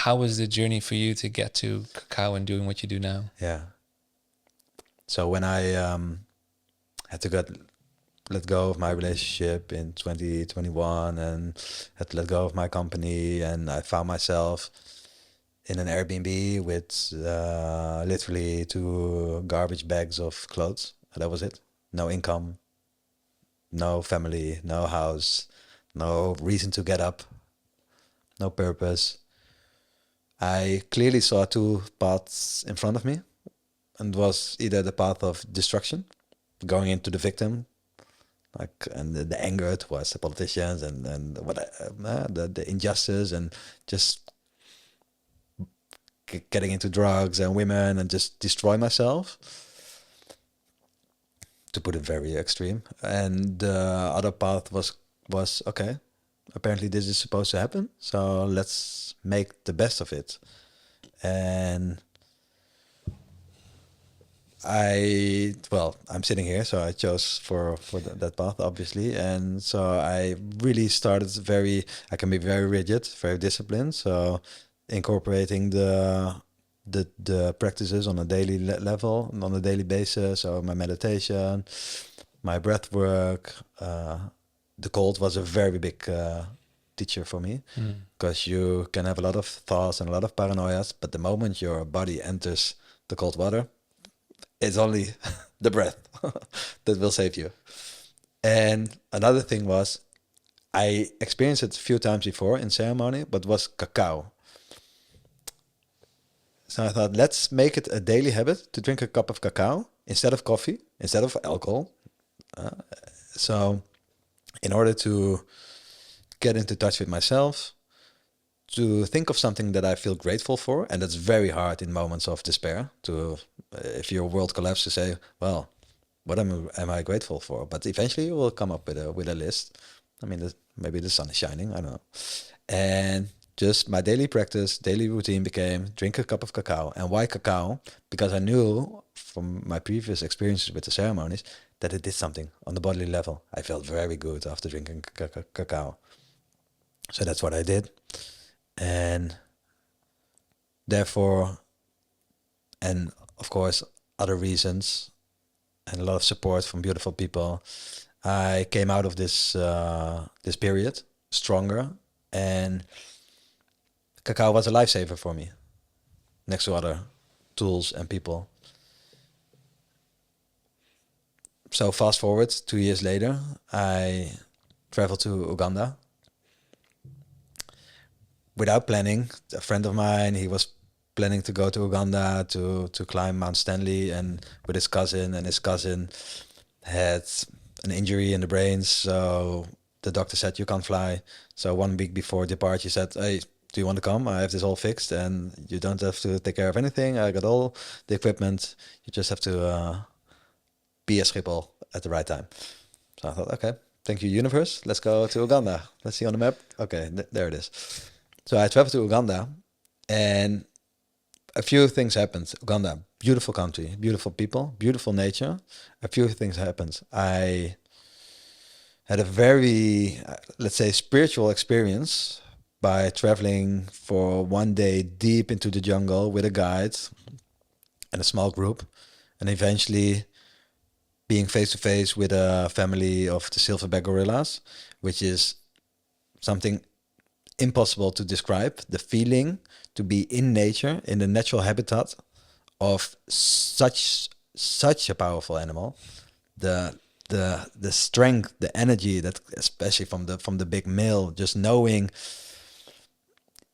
how was the journey for you to get to Cacao and doing what you do now? Yeah. So when I had to let go of my relationship in 2021 and had to let go of my company, and I found myself in an Airbnb with literally 2 garbage bags of clothes. And that was it. No income, no family, no house, no reason to get up, no purpose. I clearly saw 2 paths in front of me, and was either the path of destruction, going into the victim, like, and the anger towards the politicians and what the injustice, and just getting into drugs and women and just destroy myself, to put it very extreme. And the other path was okay, apparently this is supposed to happen, so let's make the best of it. And I'm sitting here, so I chose for that path, obviously. And so I really started I can be very rigid, very disciplined. So incorporating the practices on a daily level, on a daily basis. So my meditation, my breath work. The cold was a very big teacher for me, because you can have a lot of thoughts and a lot of paranoias, but the moment your body enters the cold water, it's only the breath that will save you. And another thing was, I experienced it a few times before in ceremony, but was cacao. So I thought, let's make it a daily habit to drink a cup of cacao instead of coffee, instead of alcohol. So in order to get into touch with myself, to think of something that I feel grateful for, and that's very hard in moments of despair. To if your world collapses, to say, well, what am I grateful for? But eventually you will come up with a list. I mean, maybe the sun is shining. I don't know. And just my daily practice, daily routine became drink a cup of cacao. And why cacao? Because I knew from my previous experiences with the ceremonies that it did something on the bodily level. I felt very good after drinking cacao. So that's what I did. And therefore, and of course, other reasons, and a lot of support from beautiful people, I came out of this period stronger, and cacao was a lifesaver for me, next to other tools and people. So fast forward 2 years later, I traveled to Uganda without planning. A friend of mine, he was planning to go to Uganda to climb Mount Stanley, and with his cousin, and his cousin had an injury in the brain, so the doctor said, you can't fly. So 1 week before departure, he said, hey, do you want to come? I have this all fixed, and you don't have to take care of anything. I got all the equipment. You just have to be a Schiphol at the right time. So I thought, okay, thank you, universe. Let's go to Uganda. Let's see on the map. Okay, there it is. So I traveled to Uganda, and a few things happened. Uganda, beautiful country, beautiful people, beautiful nature. A few things happened. I had a very, let's say, spiritual experience by traveling for 1 day deep into the jungle with a guide and a small group, and eventually being face to face with a family of the silverback gorillas, which is something impossible to describe. The feeling to be in nature, in the natural habitat of such a powerful animal, the strength, the energy, that especially from the big male, just knowing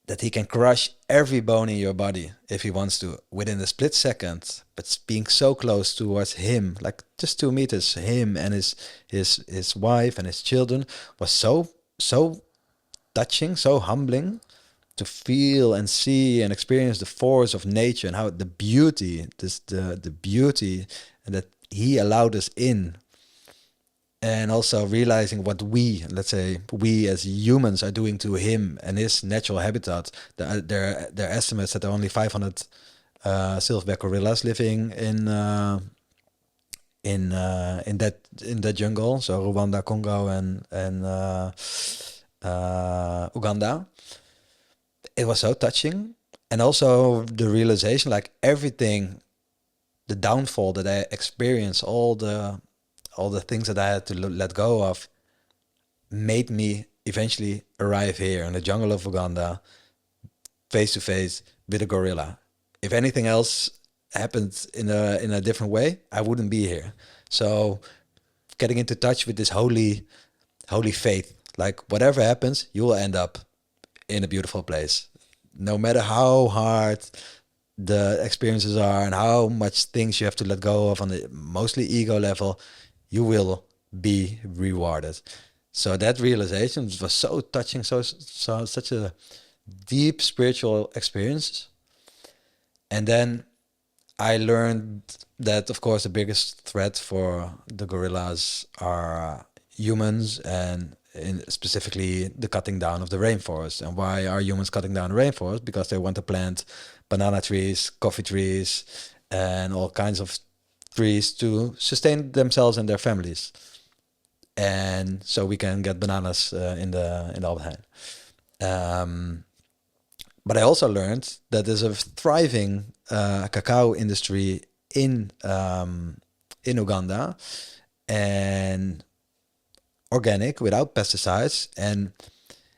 that he can crush every bone in your body if he wants to within a split second, but being so close towards him, like just 2 meters, him and his wife and his children, was so touching, so humbling to feel and see and experience the force of nature, and how the beauty, the beauty, and that he allowed us in. And also realizing what we as humans are doing to him and his natural habitat. There are estimates that there are only 500 silverback gorillas living in that jungle. So Rwanda, Congo, and Uganda. it was so touching. And also the realization, like everything, the downfall that I experienced, all the things that I had to let go of, made me eventually arrive here in the jungle of Uganda, face to face with a gorilla. If anything else happened in a different way, I wouldn't be here. So getting into touch with this holy faith, like whatever happens, you will end up in a beautiful place, no matter how hard the experiences are and how much things you have to let go of on the mostly ego level, you will be rewarded. So that realization was so touching, so such a deep spiritual experience. And then I learned that, of course, the biggest threat for the gorillas are humans, and specifically the cutting down of the rainforest. And why are humans cutting down the rainforest? Because they want to plant banana trees, coffee trees, and all kinds of trees to sustain themselves and their families. And so we can get bananas in the Albert Heijn. But I also learned that there's a thriving cacao industry in Uganda, and organic, without pesticides. And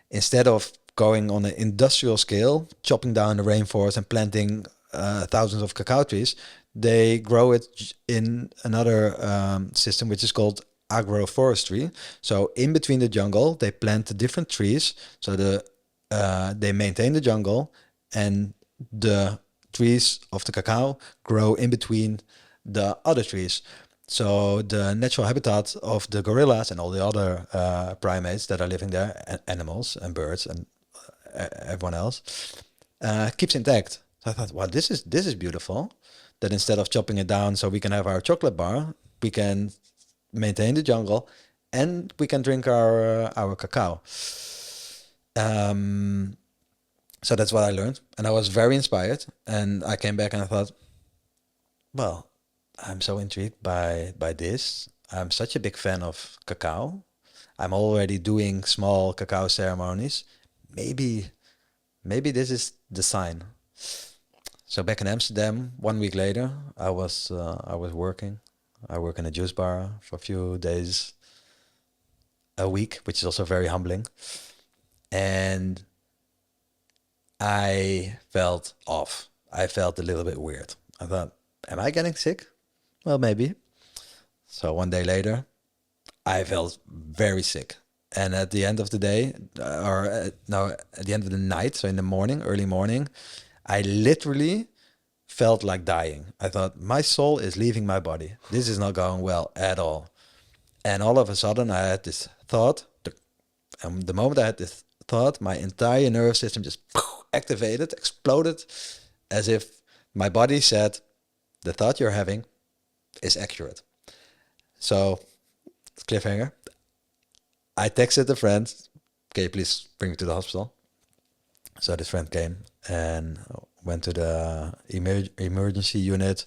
instead of going on an industrial scale, chopping down the rainforest and planting thousands of cacao trees, they grow it in another system which is called agroforestry. So in between the jungle, they plant different trees. So they maintain the jungle, and the trees of the cacao grow in between the other trees. So the natural habitat of the gorillas and all the other primates that are living there, animals and birds and everyone else, keeps intact. So I thought, wow, this is beautiful. That instead of chopping it down so we can have our chocolate bar, we can maintain the jungle, and we can drink our cacao. So that's what I learned, and I was very inspired. And I came back and I thought, well, I'm so intrigued by this. I'm such a big fan of cacao. I'm already doing small cacao ceremonies. Maybe this is the sign. So back in Amsterdam, 1 week later, I was working. I work in a juice bar for a few days a week, which is also very humbling. And I felt off. I felt a little bit weird. I thought, am I getting sick? Well, maybe. So 1 day later, I felt very sick. And at the end of the day, no, at the end of the night, so in the morning, early morning, I literally felt like dying. I thought, my soul is leaving my body. This is not going well at all. And all of a sudden, I had this thought. And the moment I had this thought, my entire nervous system just activated, exploded, as if my body said, the thought you're having is accurate. So, cliffhanger. I texted a friend, okay, please bring me to the hospital. So this friend came and went to the emergency unit.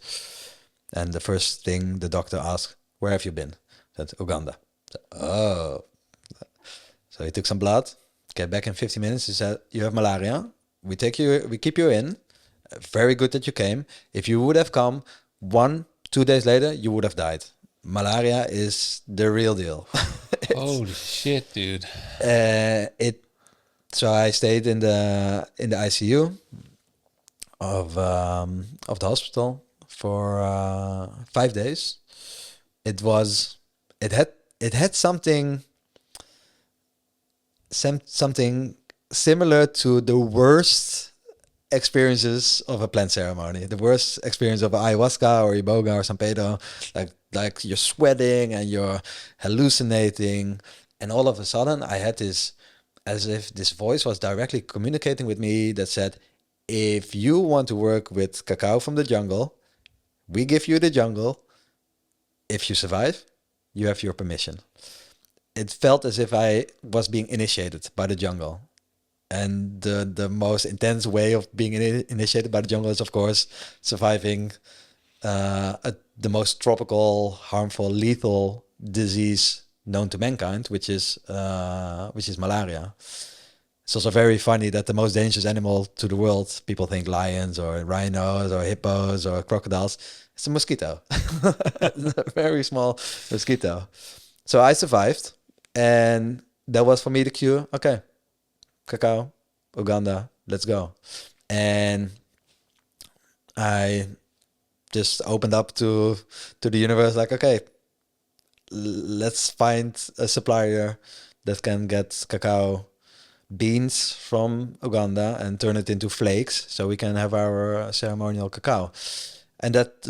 And the first thing the doctor asked, where have you been? I said, Uganda. I said, oh. So he took some blood, came back in 50 minutes. He said, you have malaria. We keep you in. Very good that you came. If you would have come 1-2 days later, you would have died. Malaria is the real deal. Holy shit, dude. So I stayed in the ICU of the hospital for 5 days. It had something similar to the worst experiences of a plant ceremony, the worst experience of ayahuasca or iboga or San Pedro, like you're sweating and you're hallucinating, and all of a sudden I had this, as if this voice was directly communicating with me that said, if you want to work with cacao from the jungle, we give you the jungle. If you survive, you have your permission. It felt as if I was being initiated by the jungle. And the most intense way of being initiated by the jungle is, of course, surviving the most tropical, harmful, lethal disease known to mankind, which is malaria. It's also very funny that the most dangerous animal to the world, people think lions or rhinos or hippos or crocodiles, it's a mosquito. A very small mosquito. So I survived, and that was for me the cue. Okay, Cacao, Uganda, let's go. And I just opened up to the universe, like, okay, let's find a supplier that can get cacao beans from Uganda and turn it into flakes so we can have our ceremonial cacao. And that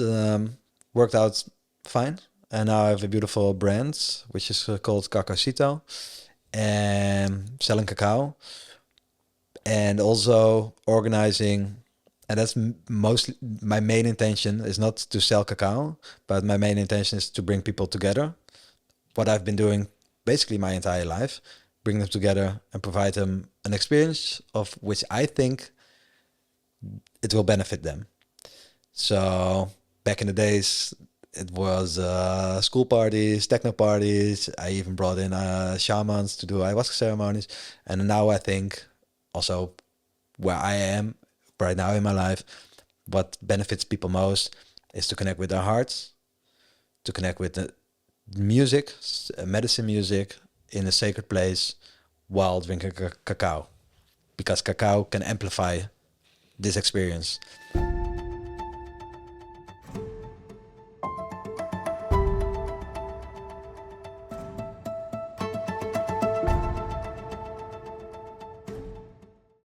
worked out fine. And now I have a beautiful brand, which is called Cacao, and selling cacao, and also organizing. And that's mostly my main intention is not to sell cacao, but my main intention is to bring people together. What I've been doing basically my entire life, bring them together and provide them an experience of which I think it will benefit them. So back in the days, it was school parties, techno parties. I even brought in shamans to do ayahuasca ceremonies. And now I think also where I am right now in my life, what benefits people most is to connect with their hearts, to connect with the music, medicine music in a sacred place while drinking cacao. Because cacao can amplify this experience.